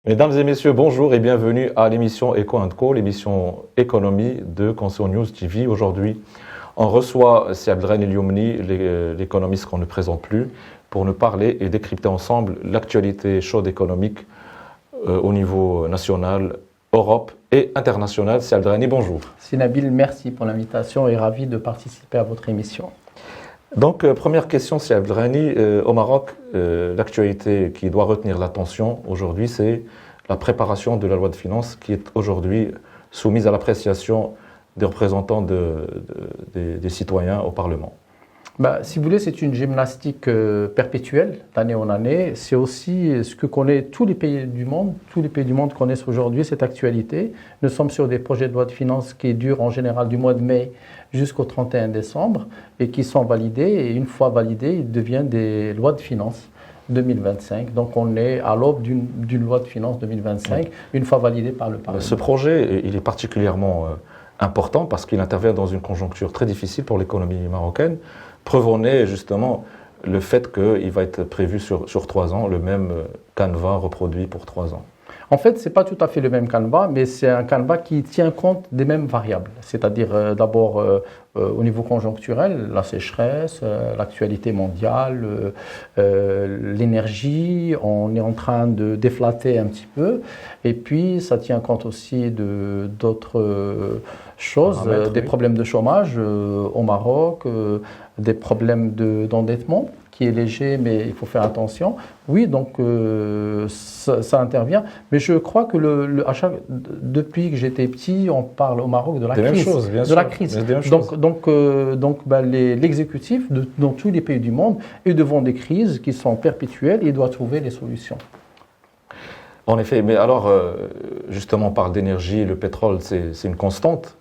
Mesdames et messieurs, bonjour et bienvenue à l'émission Eco & Co, l'émission économie de Conseil News TV. Aujourd'hui, on reçoit Si Abdelrahim El-Youmni, l'économiste qu'on ne présente plus, pour nous parler et décrypter ensemble l'actualité chaude économique au niveau national, Europe et international. Si Abdelrahim, bonjour. Si Nabil, merci pour l'invitation et ravi de participer à votre émission. Donc, première question, Si Abdelrahim, au Maroc, l'actualité qui doit retenir l'attention aujourd'hui, c'est la préparation de la loi de finances qui est aujourd'hui soumise à l'appréciation des représentants des citoyens au Parlement. Si vous voulez, c'est une gymnastique perpétuelle, d'année en année. C'est aussi ce que connaissent tous les pays du monde. Tous les pays du monde connaissent aujourd'hui cette actualité. Nous sommes sur des projets de loi de finances qui durent en général du mois de mai jusqu'au 31 décembre et qui sont validés. Et une fois validés, ils deviennent des lois de finances 2025. Donc on est à l'aube d'une loi de finances 2025, une fois validée par le Parlement. Ce projet, il est particulièrement important parce qu'il intervient dans une conjoncture très difficile pour l'économie marocaine. Preuve en est justement le fait qu'il va être prévu sur 3 ans, le même canevas reproduit pour 3 ans. En fait, ce n'est pas tout à fait le même canevas, mais c'est un canevas qui tient compte des mêmes variables. C'est-à-dire d'abord au niveau conjoncturel, la sécheresse, l'actualité mondiale, l'énergie, on est en train de déflater un petit peu. Et puis, ça tient compte aussi d'autres choses, des problèmes de chômage au Maroc, des problèmes d'endettement qui est léger, mais il faut faire attention. Oui, donc ça intervient. Mais je crois que depuis que j'étais petit, on parle au Maroc de la crise. Donc, l'exécutif dans tous les pays du monde est devant des crises qui sont perpétuelles et doit trouver des solutions. En effet, mais alors, justement, on parle d'énergie, le pétrole, c'est une constante.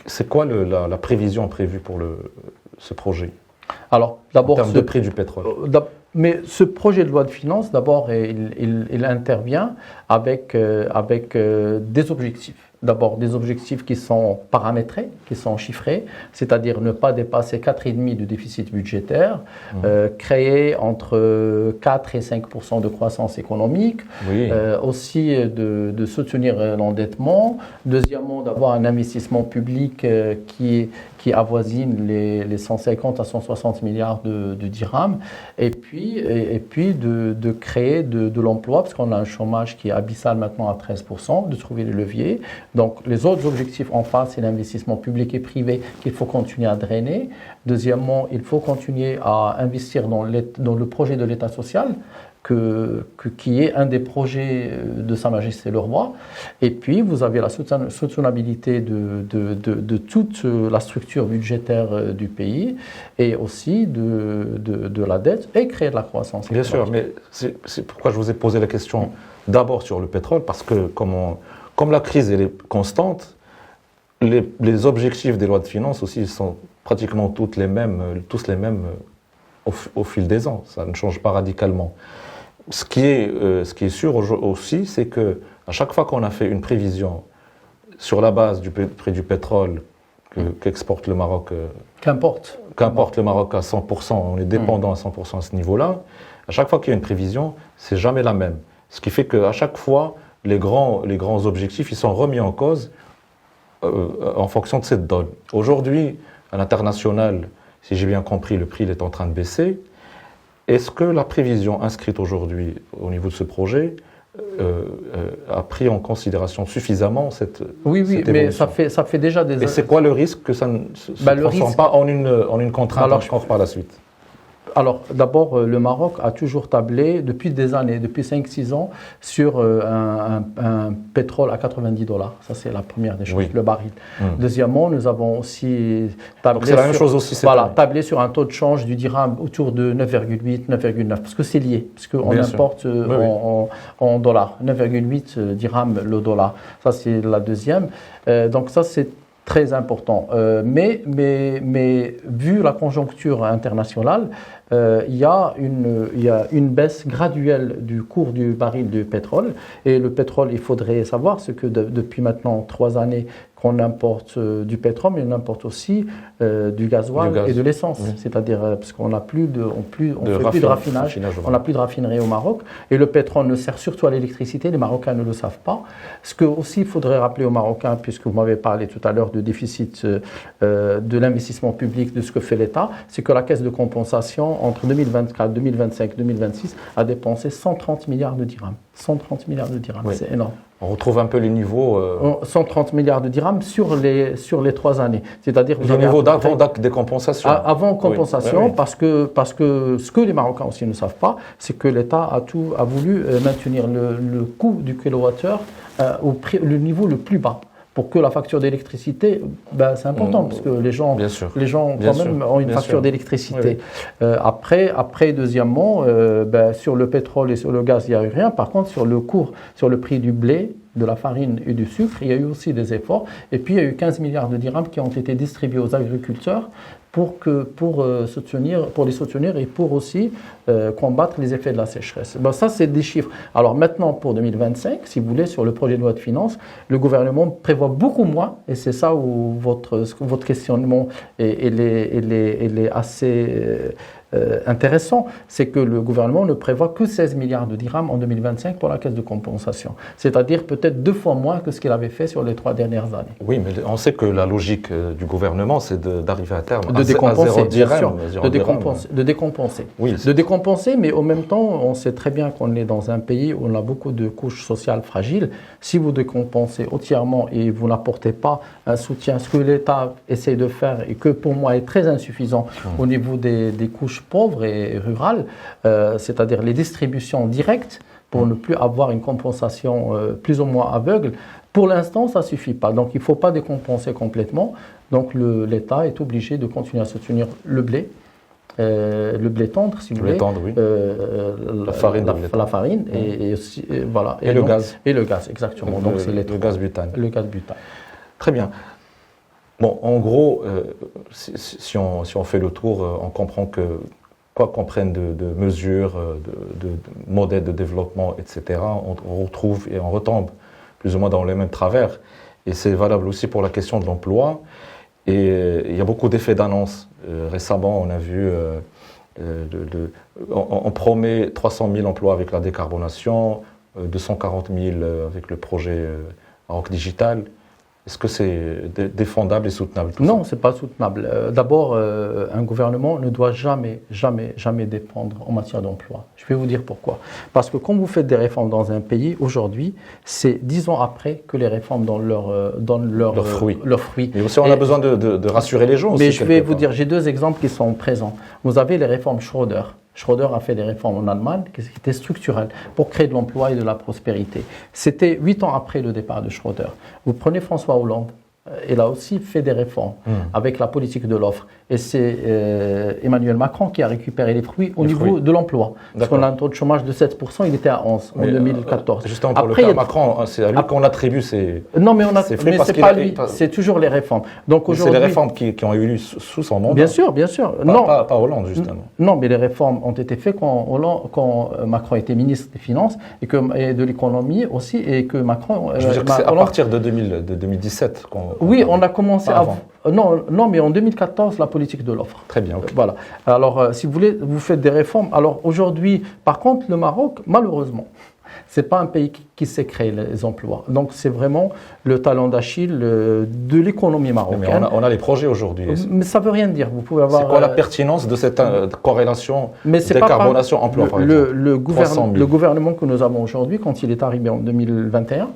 C'est quoi la prévision prévue pour ce projet ? Alors, d'abord, en termes de prix du pétrole. Mais ce projet de loi de finances, d'abord, il intervient avec des objectifs. D'abord, des objectifs qui sont paramétrés, qui sont chiffrés, c'est-à-dire ne pas dépasser 4,5% de déficit budgétaire, créer entre 4 et 5% de croissance économique, aussi de soutenir l'endettement, deuxièmement, d'avoir un investissement public qui avoisine les 150 à 160 milliards de dirhams, et puis de créer de l'emploi, parce qu'on a un chômage qui est abyssal maintenant à 13%, de trouver les leviers. Donc, les autres objectifs en face, c'est l'investissement public et privé qu'il faut continuer à drainer. Deuxièmement, il faut continuer à investir dans le projet de l'État social, qui est un des projets de Sa Majesté le Roi. Et puis, vous avez la soutenabilité de toute la structure budgétaire du pays et aussi de la dette et créer de la croissance. Bien sûr, mais c'est pourquoi je vous ai posé la question d'abord sur le pétrole, parce que comme la crise elle est constante, les objectifs des lois de finances aussi sont pratiquement tous les mêmes au fil des ans. Ça ne change pas radicalement. Ce qui est sûr aussi, c'est que à chaque fois qu'on a fait une prévision sur la base du prix du pétrole qu'exporte le Maroc, qu'importe le Maroc à 100%, on est dépendant à 100% à ce niveau-là. À chaque fois qu'il y a une prévision, c'est jamais la même. Ce qui fait qu'à chaque fois, les grands objectifs, ils sont remis en cause en fonction de cette donne. Aujourd'hui, à l'international, si j'ai bien compris, le prix il est en train de baisser. Est-ce que la prévision inscrite aujourd'hui au niveau de ce projet a pris en considération suffisamment cette évolution? Mais ça fait déjà des années. Et c'est quoi le risque que ça ne se transforme pas en une contrainte encore par la suite? Alors, d'abord, le Maroc a toujours tablé, depuis des années, depuis 5-6 ans, sur un pétrole à $90. Ça, c'est la première des choses, le baril. Deuxièmement, nous avons aussi tablé sur un taux de change du dirham autour de 9,8, 9,9, parce que c'est lié, parce qu'on importe en dollars, 9,8 dirhams le dollar. Ça, c'est la deuxième. Donc, ça, c'est très important. Mais vu la conjoncture internationale, il y a une baisse graduelle du cours du baril de pétrole. Et le pétrole, il faudrait savoir, ce que depuis maintenant 3 années qu'on importe du pétrole, mais on importe aussi du gasoil et de l'essence. C'est-à-dire parce qu'on n'a plus on fait plus de raffinage, on n'a plus de raffinerie au Maroc. Et le pétrole ne sert surtout à l'électricité. Les Marocains ne le savent pas. Ce que aussi il faudrait rappeler aux Marocains, puisque vous m'avez parlé tout à l'heure de déficit de l'investissement public, de ce que fait l'État, c'est que la caisse de compensation entre 2024, 2025, 2026 a dépensé 130 milliards de dirhams. 130 milliards de dirhams, c'est énorme. On retrouve un peu les niveaux... 130 milliards de dirhams sur les 3 années. C'est-à-dire le niveau d'avant des compensations. Avant compensation, parce que ce que les Marocains aussi ne savent pas, c'est que l'État a voulu maintenir le coût du kilowattheure le niveau le plus bas. Pour que la facture d'électricité, c'est important, parce que les gens ont une facture d'électricité. Après, deuxièmement, sur le pétrole et sur le gaz, il n'y a eu rien. Par contre, sur le prix du blé, de la farine et du sucre, il y a eu aussi des efforts. Et puis, il y a eu 15 milliards de dirhams qui ont été distribués aux agriculteurs pour les soutenir et pour aussi combattre les effets de la sécheresse. Ça, c'est des chiffres. Alors maintenant, pour 2025, si vous voulez, sur le projet de loi de finances, le gouvernement prévoit beaucoup moins, et c'est ça où votre questionnement est assez intéressant, c'est que le gouvernement ne prévoit que 16 milliards de dirhams en 2025 pour la caisse de compensation. C'est-à-dire peut-être 2 fois moins que ce qu'il avait fait sur les 3 dernières années. Oui, mais on sait que la logique du gouvernement, c'est d'arriver à terme à 0 dirhams. De décompenser. Oui, de décompenser, mais en même temps, on sait très bien qu'on est dans un pays où on a beaucoup de couches sociales fragiles. Si vous décompensez entièrement et vous n'apportez pas un soutien, ce que l'État essaie de faire et que pour moi est très insuffisant au niveau des couches pauvres et rurales, c'est-à-dire les distributions directes pour ne plus avoir une compensation plus ou moins aveugle. Pour l'instant, ça ne suffit pas. Donc, il ne faut pas décompenser complètement. Donc, l'État est obligé de continuer à soutenir le blé tendre, si vous voulez. Tendre, oui. La farine et aussi, voilà. Et le gaz. Et le gaz, exactement. Donc, c'est le gaz butane. Le gaz butane. Très bien. Bon, en gros, si on fait le tour, on comprend que quoi qu'on prenne de mesures, de modèles de développement, etc., on retrouve et on retombe plus ou moins dans les mêmes travers. Et c'est valable aussi pour la question de l'emploi. Et il y a beaucoup d'effets d'annonce. Récemment, on a vu, on promet 300 000 emplois avec la décarbonation, 240 000 avec le projet Maroc Digital. Est-ce que c'est défendable et soutenable tout Non, ça? ce n'est pas soutenable. D'abord, un gouvernement ne doit jamais dépendre en matière d'emploi. Je vais vous dire pourquoi. Parce que quand vous faites des réformes dans un pays, aujourd'hui, c'est 10 ans après que les réformes donnent leurs fruits. Mais aussi, on a besoin de rassurer les gens aussi. Mais je vais vous dire, j'ai 2 exemples qui sont présents. Vous avez les réformes Schröder. Schröder a fait des réformes en Allemagne qui étaient structurelles pour créer de l'emploi et de la prospérité. C'était 8 ans après le départ de Schröder. Vous prenez François Hollande, il a aussi fait des réformes avec la politique de l'offre. Et c'est Emmanuel Macron qui a récupéré les fruits au niveau de l'emploi. Parce qu'on a un taux de chômage de 7%, il était à 11% en 2014. Justement, pour après, le cas Macron, c'est à lui qu'on attribue ces Non, mais c'est pas lui, c'est toujours les réformes. Donc c'est les réformes qui ont eu lieu sous son mandat. Bien sûr, bien sûr. Pas Hollande, justement. Non, mais les réformes ont été faites quand Macron était ministre des Finances et de l'économie aussi, et que Macron... Je veux dire que c'est à partir de 2017 qu'on... Oui, on a commencé avant. Non, mais en 2014, la politique de l'offre. Très bien, ok. Voilà. Alors, si vous voulez, vous faites des réformes. Alors, aujourd'hui, par contre, le Maroc, malheureusement, ce n'est pas un pays qui sait créer les emplois. Donc, c'est vraiment le talon d'Achille de l'économie marocaine. Mais on a les projets aujourd'hui. Mais ça ne veut rien dire. Vous pouvez avoir... C'est quoi la pertinence de cette corrélation décarbonation-emploi, par exemple le gouvernement que nous avons aujourd'hui, quand il est arrivé en 2021,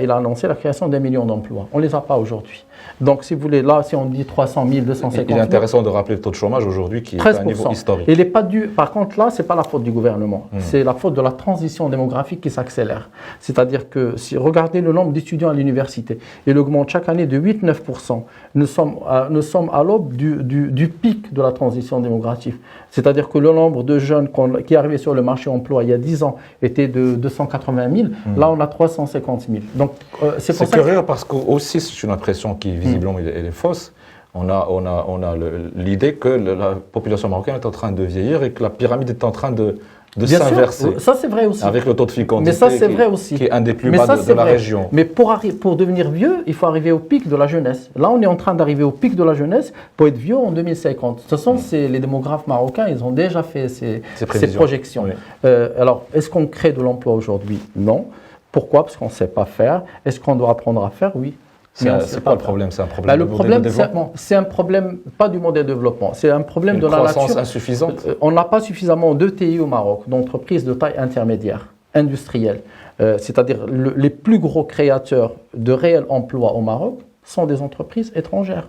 il a annoncé la création d'1 million d'emplois. On ne les a pas aujourd'hui. Donc, si vous voulez, là, si on dit 300 000, 250 000... Il est intéressant de rappeler le taux de chômage aujourd'hui qui est à un niveau historique. Il n'est pas dû... Par contre, là, ce n'est pas la faute du gouvernement. C'est la faute de la transition démographique qui s'accélère. C'est-à-dire que, si regardez le nombre d'étudiants à l'université, il augmente chaque année de 8-9%. Nous sommes à l'aube du pic de la transition démographique. C'est-à-dire que le nombre de jeunes qui arrivaient sur le marché emploi il y a 10 ans était de 280 000. Là, on a 350 000. Donc, c'est curieux parce que aussi, c'est une impression qui, visiblement, elle est fausse. on a l'idée que la population marocaine est en train de vieillir et que la pyramide est en train de Bien s'inverser. sûr, ça c'est vrai aussi. Avec le taux de fécondité Mais ça c'est vrai aussi. qui est un des plus Mais bas ça, de c'est la vrai. région. Mais pour devenir vieux, il faut arriver au pic de la jeunesse. Là, on est en train d'arriver au pic de la jeunesse pour être vieux en 2050. De toute façon, les démographes marocains, ils ont déjà fait ces projections. Oui. Alors, est-ce qu'on crée de l'emploi aujourd'hui? Non. Pourquoi? Parce qu'on ne sait pas faire. Est-ce qu'on doit apprendre à faire? Oui. C'est quoi le problème? C'est un problème le de problème, développement. c'est un problème, pas du modèle de développement, c'est un problème de la croissance nature. insuffisante. On n'a pas suffisamment d'ETI au Maroc, d'entreprises de taille intermédiaire, industrielles. C'est-à-dire les plus gros créateurs de réels emplois au Maroc sont des entreprises étrangères.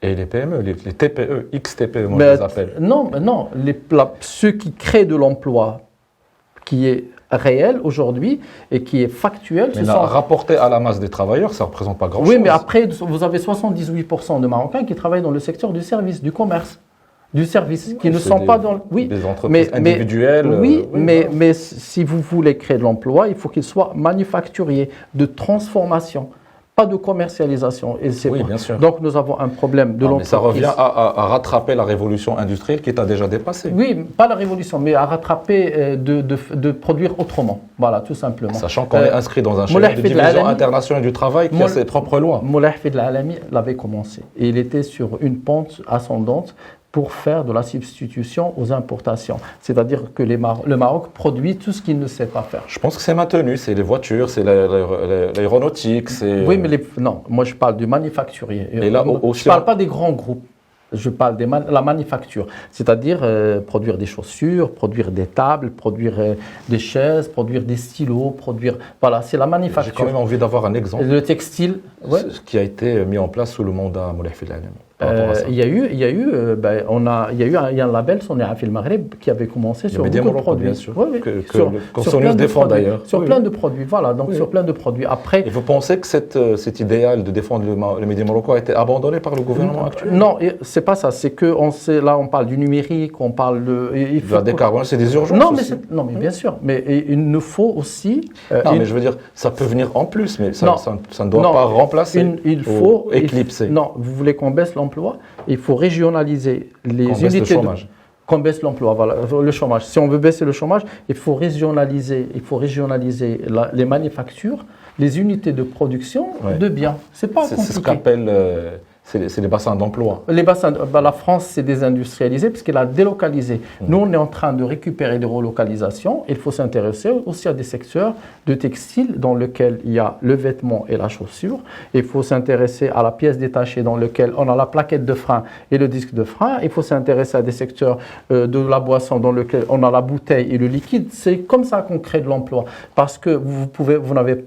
Et les PME, les TPE, XTPE, moi je les appelle. Non, ceux qui créent de l'emploi qui est réel aujourd'hui et qui est factuel. Mais rapporté à la masse des travailleurs, ça ne représente pas grand-chose. Oui, mais après, vous avez 78% de Marocains qui travaillent dans le secteur du service, du commerce, du service, qui ne sont pas dans... Oui, des entreprises individuelles. Oui, mais si vous voulez créer de l'emploi, il faut qu'il soit manufacturier, de transformation, pas de commercialisation. Et oui, bien sûr. Donc nous avons un problème de l'entreprise. Mais ça revient à rattraper la révolution industrielle qui t'a déjà dépassé. Oui, pas la révolution, mais à rattraper de produire autrement. Voilà, tout simplement. Sachant qu'on est inscrit dans un schéma de division internationale du travail qui a ses propres lois. Moulay Hafid Al-Alami l'avait commencé. Et il était sur une pente ascendante pour faire de la substitution aux importations. C'est-à-dire que le Maroc produit tout ce qu'il ne sait pas faire. Je pense que c'est maintenu, c'est les voitures, c'est l'aéronautique, c'est... Oui, mais non, moi je parle du manufacturier. Et là, je ne parle pas des grands groupes. Je parle de la manufacture, c'est-à-dire produire des chaussures, produire des tables, produire des chaises, produire des stylos, produire... Voilà, c'est la manufacture. J'ai quand même envie d'avoir un exemple. Le textile, ce qui a été mis en place sous le mandat Moulay Hafid Al-Alami. Il y a eu un label, Soni Afil Maghreb, qui avait commencé sur beaucoup de produits. Bien sûr, oui, que Soni défend d'ailleurs. Sur plein de produits, voilà, donc sur plein de produits. Après, et vous pensez que cet idéal de défendre le média marocain a été abandonné par le gouvernement actuel? Non, c'est pas ça. C'est que là, on parle du numérique, on parle de... la décarbonation, c'est des urgences. Non, mais bien sûr. Mais il nous faut aussi... mais je veux dire, ça peut venir en plus, mais ça ne doit pas remplacer ou éclipser. Non, vous voulez qu'on baisse l'emploi, il faut régionaliser les unités le chômage. Qu'on baisse l'emploi, voilà, le chômage. Si on veut baisser le chômage, il faut régionaliser les manufactures, les unités de production de biens. C'est pas compliqué. C'est ce qu'appelle c'est les bassins d'emploi. Les bassins, la France s'est désindustrialisée puisqu'elle a délocalisé. Nous, on est en train de récupérer des relocalisations. Il faut s'intéresser aussi à des secteurs de textile dans lesquels il y a le vêtement et la chaussure. Il faut s'intéresser à la pièce détachée dans laquelle on a la plaquette de frein et le disque de frein. Il faut s'intéresser à des secteurs de la boisson dans lesquels on a la bouteille et le liquide. C'est comme ça qu'on crée de l'emploi. Parce que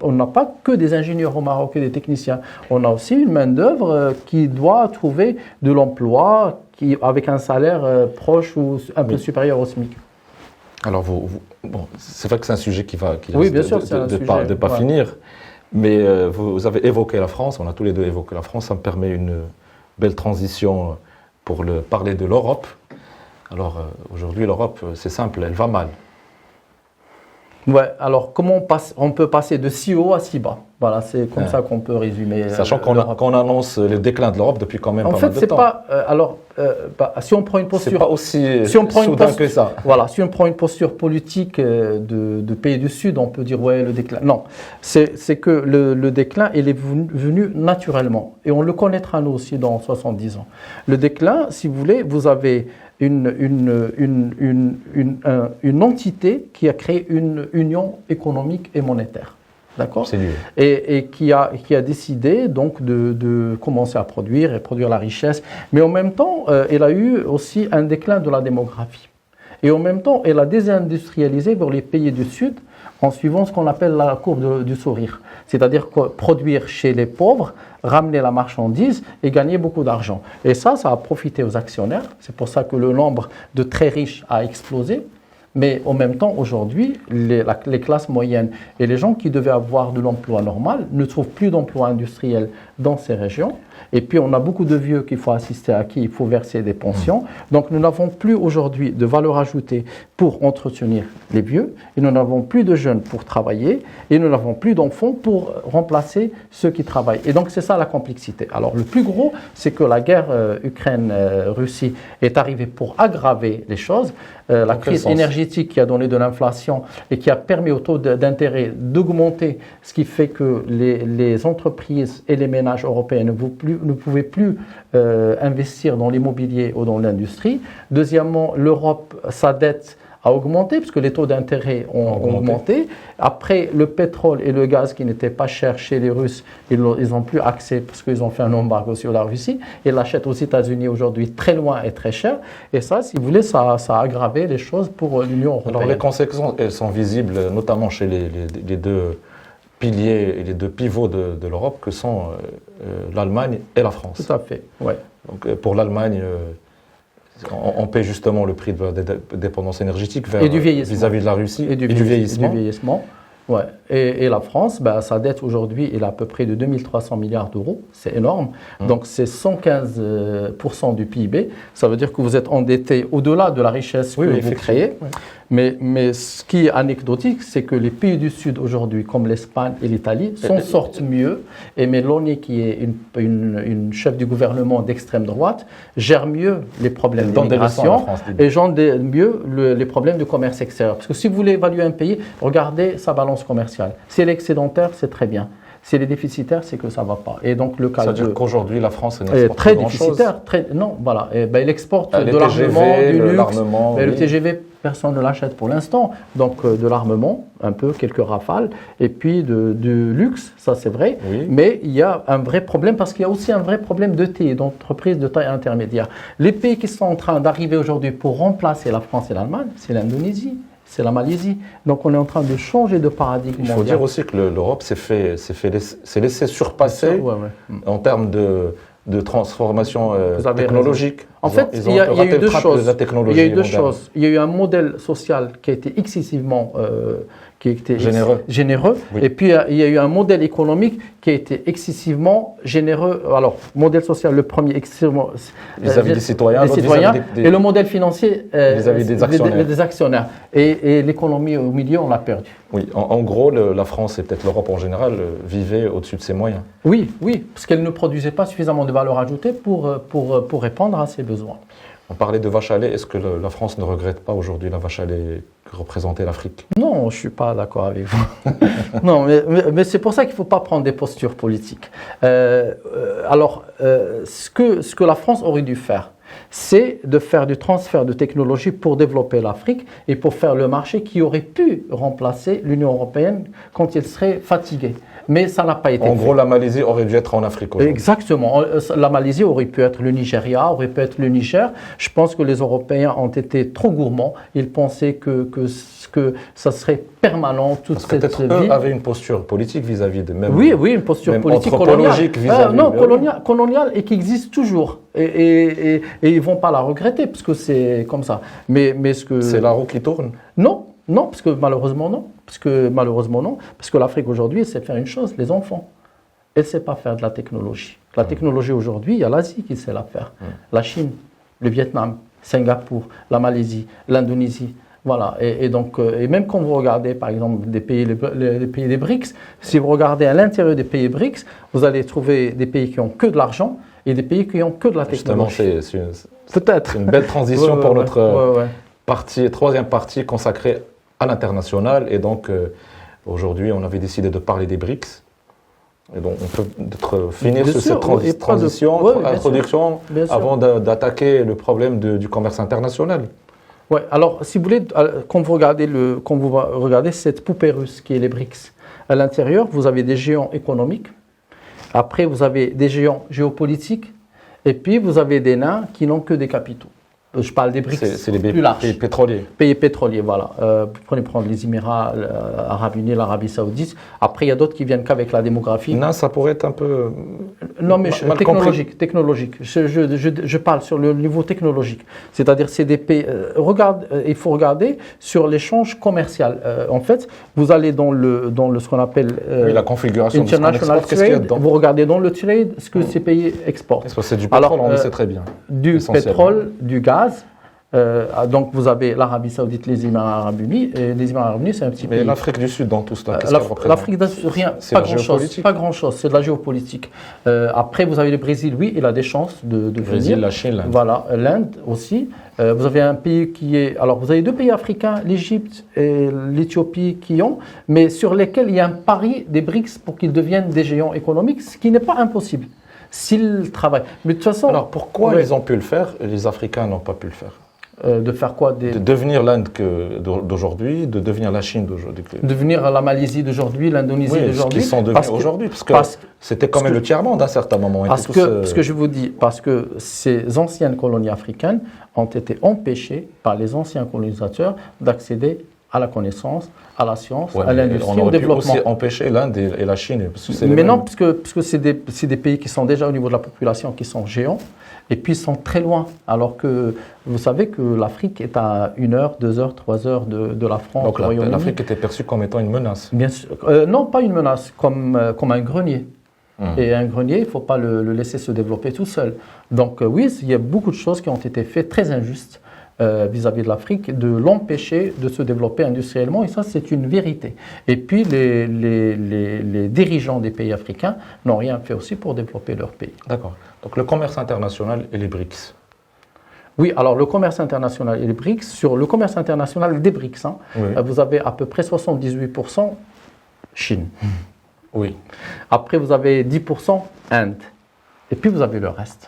on n'a pas que des ingénieurs au Maroc et des techniciens. On a aussi une main-d'œuvre qui doit trouver de l'emploi avec un salaire proche ou un peu supérieur au SMIC. Alors, c'est vrai que c'est un sujet qui oui, bien risque sûr, de ne pas finir, mais vous avez évoqué la France, on a tous les deux évoqué la France, ça me permet une belle transition pour parler de l'Europe. Alors, aujourd'hui, l'Europe, c'est simple, elle va mal. Ouais, alors comment on peut passer de si haut à si bas? Voilà, c'est comme ça qu'on peut résumer. Sachant qu'on annonce le déclin de l'Europe depuis quand même pas mal de temps. En fait, si on prend une posture... C'est pas aussi soudain que ça. Voilà, si on prend une posture politique de pays du Sud, on peut dire, ouais, le déclin. Non, c'est que le déclin, il est venu naturellement. Et on le connaîtra, nous aussi, dans 70 ans. Le déclin, si vous voulez, vous avez une entité qui a créé une union économique et monétaire. D'accord ? C'est lui. Et qui a décidé donc de commencer à produire et produire la richesse. Mais en même temps, elle a eu aussi un déclin de la démographie. Et en même temps, elle a désindustrialisé vers les pays du Sud en suivant ce qu'on appelle la courbe du sourire. C'est-à-dire produire chez les pauvres, ramener la marchandise et gagner beaucoup d'argent. Et ça a profité aux actionnaires. C'est pour ça que le nombre de très riches a explosé. Mais en même temps, aujourd'hui, les classes moyennes et les gens qui devaient avoir de l'emploi normal ne trouvent plus d'emploi industriel dans ces régions. Et puis, on a beaucoup de vieux qu'il faut assister, à qui il faut verser des pensions. Donc, nous n'avons plus aujourd'hui de valeur ajoutée pour entretenir les vieux, et nous n'avons plus de jeunes pour travailler, et nous n'avons plus d'enfants pour remplacer ceux qui travaillent. Et donc, c'est ça la complexité. Alors, le plus gros, c'est que la guerre Ukraine-Russie est arrivée pour aggraver les choses. La crise énergétique qui a donné de l'inflation et qui a permis au taux d'intérêt d'augmenter, ce qui fait que les entreprises et les ménages européens ne pouvaient plus investir dans l'immobilier ou dans l'industrie. Deuxièmement, l'Europe, sa dette a augmenté, puisque les taux d'intérêt ont augmenté. Après, le pétrole et le gaz qui n'étaient pas chers chez les Russes, ils n'ont plus accès, parce qu'ils ont fait un embargo sur la Russie. Ils l'achètent aux États-Unis aujourd'hui très loin et très cher. Et ça, si vous voulez, ça a aggravé les choses pour l'Union européenne. Alors les conséquences, elles sont visibles notamment chez les deux piliers et les deux pivots de l'Europe, que sont l'Allemagne et la France. Tout à fait, ouais. Donc pour l'Allemagne, on paie justement le prix de la dépendance énergétique vis-à-vis de la Russie et du vieillissement. Ouais. Et la France, sa dette aujourd'hui est à peu près de 2300 milliards d'euros, c'est énorme. Donc c'est 115% du PIB. Ça veut dire que vous êtes endetté au-delà de la richesse que vous créez. Oui. Mais ce qui est anecdotique, c'est que les pays du Sud aujourd'hui, comme l'Espagne et l'Italie, s'en sortent mieux. Et Meloni, qui est une chef du gouvernement d'extrême droite, gère mieux les problèmes d'immigration et gère mieux les problèmes de commerce extérieur. Parce que si vous voulez évaluer un pays, regardez sa balance commerciale. Si elle est excédentaire, c'est très bien. Si elle est déficitaire, c'est que ça ne va pas. Et donc le cas c'est-à-dire qu'aujourd'hui, la France est très déficitaire. Non, voilà. Elle exporte de l'armement, du luxe. Le TGV, personne ne l'achète pour l'instant. Donc de l'armement, un peu, quelques rafales, et puis du luxe, ça c'est vrai. Oui. Mais il y a un vrai problème, parce qu'il y a aussi un vrai problème d'ETI, d'entreprises de taille intermédiaire. Les pays qui sont en train d'arriver aujourd'hui pour remplacer la France et l'Allemagne, c'est l'Indonésie. C'est la Malaisie. Donc on est en train de changer de paradigme. Il faut dire aussi que l'Europe s'est laissé surpasser en termes de transformation technologique. En fait, il y a eu deux choses. Il y a eu un modèle social qui a été excessivement généreux. Oui. Et puis il y a eu un modèle économique qui a été excessivement généreux. Alors, modèle social, le premier excessivement vis-à-vis des citoyens, et le modèle financier vis-à-vis des actionnaires. Et l'économie au milieu, on l'a perdu. Oui, en gros, la France et peut-être l'Europe en général vivaient au-dessus de ses moyens. Oui, parce qu'elle ne produisait pas suffisamment de valeur ajoutée pour répondre à ses besoins. On parlait de vache à lait. Est-ce que la France ne regrette pas aujourd'hui la vache à lait que représentait l'Afrique? Non, je ne suis pas d'accord avec vous. Non, mais c'est pour ça qu'il ne faut pas prendre des postures politiques. Ce que la France aurait dû faire, c'est de faire du transfert de technologie pour développer l'Afrique et pour faire le marché qui aurait pu remplacer l'Union européenne quand il serait fatigué. Mais ça n'a pas été fait. En gros, la Malaisie aurait dû être en Afrique aujourd'hui. Exactement. La Malaisie aurait pu être le Nigeria, aurait pu être le Niger. Je pense que les Européens ont été trop gourmands. Ils pensaient que ça serait permanent, toute cette vie. Parce que peut-être eux avaient une posture politique vis-à-vis de même... Oui, une posture politique coloniale et qui existe toujours. Et ils ne vont pas la regretter, parce que c'est comme ça. C'est la roue qui tourne? Non, parce que malheureusement non. Parce que l'Afrique aujourd'hui, elle sait faire une chose, les enfants. Elle ne sait pas faire de la technologie. La technologie aujourd'hui, il y a l'Asie qui sait la faire. La Chine, le Vietnam, Singapour, la Malaisie, l'Indonésie. Voilà. Et même quand vous regardez, par exemple, les pays des BRICS, si vous regardez à l'intérieur des pays BRICS, vous allez trouver des pays qui ont que de l'argent et des pays qui ont que de la technologie. Justement, c'est une belle transition pour notre troisième partie consacrée à l'international. Et donc, aujourd'hui, on avait décidé de parler des BRICS. Et donc, on peut finir sur cette introduction avant d'attaquer le problème du commerce international. Oui, alors, si vous voulez, quand vous regardez cette poupée russe qui est les BRICS, à l'intérieur, vous avez des géants économiques, après, vous avez des géants géopolitiques, et puis vous avez des nains qui n'ont que des capitaux. je parle des BRICS, C'est les plus large. pays pétroliers. Pays pétroliers, voilà. Vous prenez prendre les Émirats Arabes Unis, l'Arabie Saoudite. Après, il y a d'autres qui viennent qu'avec la démographie. Non, ça pourrait être un peu. Non, mais mal technologique. Je parle sur le niveau technologique. C'est-à-dire, c'est des pays. Il faut regarder sur l'échange commercial. En fait, vous allez dans ce qu'on appelle oui, la configuration international qu'est-ce qu'il y a trade. dedans? Vous regardez dans le trade ce que ces pays exportent. C'est du pétrole, on le sait très bien. Du pétrole, du gaz. Donc vous avez l'Arabie Saoudite, les Émirats Arabes Unis, et les Émirats Arabes Unis, c'est un petit pays. Mais l'Afrique du Sud dans tout cela, qu'est-ce qu'elle représente? L'Afrique du Sud, rien, pas grand-chose, c'est de la géopolitique. Après, vous avez le Brésil, oui, il a des chances de venir. Le Brésil, la Chine, l'Inde. Voilà, l'Inde aussi. Vous avez un pays qui est... Alors, vous avez deux pays africains, l'Égypte et l'Éthiopie qui ont, mais sur lesquels il y a un pari des BRICS pour qu'ils deviennent des géants économiques, ce qui n'est pas impossible s'ils travaillent. Mais de toute façon... Alors, pourquoi ils ont pu le faire et les Africains n'ont pas pu le faire? De faire quoi De devenir l'Inde d'aujourd'hui, de devenir la Chine d'aujourd'hui. Devenir la Malaisie d'aujourd'hui, l'Indonésie d'aujourd'hui. Ce qu'ils sont devenus aujourd'hui, parce que c'était quand même le tiers-monde à un certain moment. Parce que je vous dis, parce que ces anciennes colonies africaines ont été empêchées par les anciens colonisateurs d'accéder à la connaissance, à la science, à l'industrie, au développement. On aurait pu aussi empêcher l'Inde et la Chine. Mais non, parce que c'est des pays qui sont déjà au niveau de la population, qui sont géants, et puis ils sont très loin. Alors que vous savez que l'Afrique est à 1 heure, 2 heures, 3 heures de la France. Donc l'Afrique était perçue comme étant une menace. Bien sûr. Non, pas une menace, comme un grenier. Et un grenier, il ne faut pas le laisser se développer tout seul. Donc oui, il y a beaucoup de choses qui ont été faites très injustes vis-à-vis de l'Afrique, de l'empêcher de se développer industriellement, et ça c'est une vérité. Et puis les dirigeants des pays africains n'ont rien fait aussi pour développer leur pays. D'accord. Donc le commerce international et les BRICS. Oui, alors le commerce international et les BRICS, sur le commerce international des BRICS, vous avez à peu près 78% Chine. Oui. Après vous avez 10% Inde. Et puis vous avez le reste.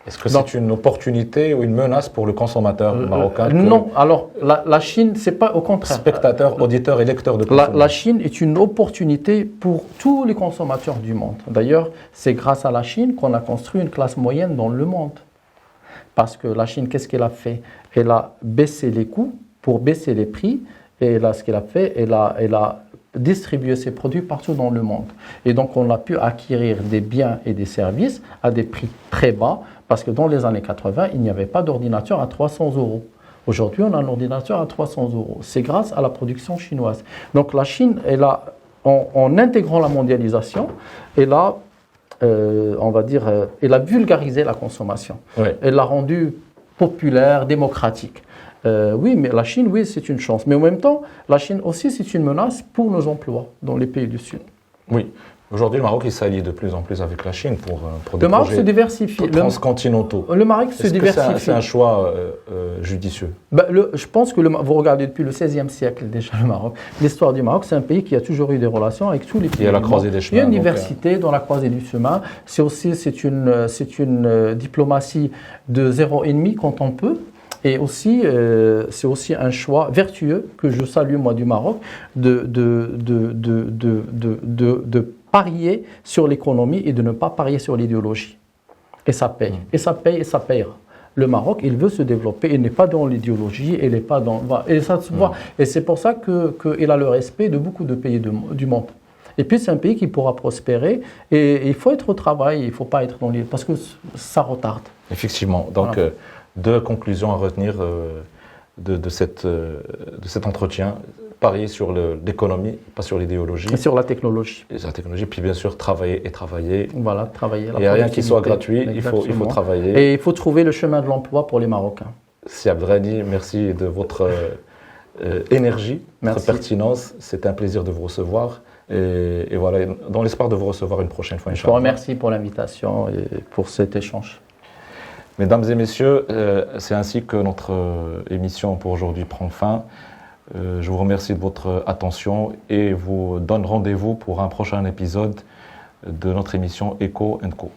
Est-ce que c'est une opportunité ou une menace pour le consommateur marocain? Non, alors la Chine, c'est pas au contraire. Spectateur, auditeur et lecteur de consommateurs. La Chine est une opportunité pour tous les consommateurs du monde. D'ailleurs, c'est grâce à la Chine qu'on a construit une classe moyenne dans le monde. Parce que la Chine, qu'est-ce qu'elle a fait? Elle a baissé les coûts pour baisser les prix. Et là, ce qu'elle a fait, elle a distribué ses produits partout dans le monde. Et donc, on a pu acquérir des biens et des services à des prix très bas. Parce que dans les années 80, il n'y avait pas d'ordinateur à 300 €. Aujourd'hui, on a un ordinateur à 300 €. C'est grâce à la production chinoise. Donc la Chine, en intégrant la mondialisation, elle a vulgarisé la consommation. Oui. Elle l'a rendue populaire, démocratique. Oui, mais la Chine, oui, c'est une chance. Mais en même temps, la Chine aussi, c'est une menace pour nos emplois dans les pays du Sud. Oui. Aujourd'hui, le Maroc, il s'allie de plus en plus avec la Chine pour des le Maroc projets se diversifie. transcontinentaux. Le Maroc se diversifie. C'est un choix judicieux? Je pense que vous regardez depuis le XVIe siècle déjà le Maroc. L'histoire du Maroc, c'est un pays qui a toujours eu des relations avec tous les pays. Il y a la croisée des chemins. Il y a une diversité dans la croisée du chemin. C'est une diplomatie de zéro ennemi quand on peut. Et aussi, c'est aussi un choix vertueux que je salue moi du Maroc de parier sur l'économie et de ne pas parier sur l'idéologie. Et ça paye. Et ça paye et ça payera. Le Maroc, il veut se développer, il n'est pas dans l'idéologie, il n'est pas dans... Et ça se voit. Et c'est pour ça qu'il a le respect de beaucoup de pays du monde. Et puis c'est un pays qui pourra prospérer et il faut être au travail, il ne faut pas être dans l'île parce que ça retarde. Effectivement. Donc, voilà. Deux conclusions à retenir de cet entretien. Parier sur l'économie, pas sur l'idéologie. Et sur la technologie. Et sur la technologie, puis bien sûr travailler et travailler. Voilà, travailler. Il n'y a rien qui soit gratuit, il faut travailler. Et il faut trouver le chemin de l'emploi pour les Marocains. Si Abdrani, merci de votre énergie, votre pertinence. C'était un plaisir de vous recevoir. Et voilà, dans l'espoir de vous recevoir une prochaine fois. Je vous remercie pour l'invitation et pour cet échange. Mesdames et messieurs, c'est ainsi que notre émission pour aujourd'hui prend fin. Je vous remercie de votre attention et vous donne rendez-vous pour un prochain épisode de notre émission Eco & Co.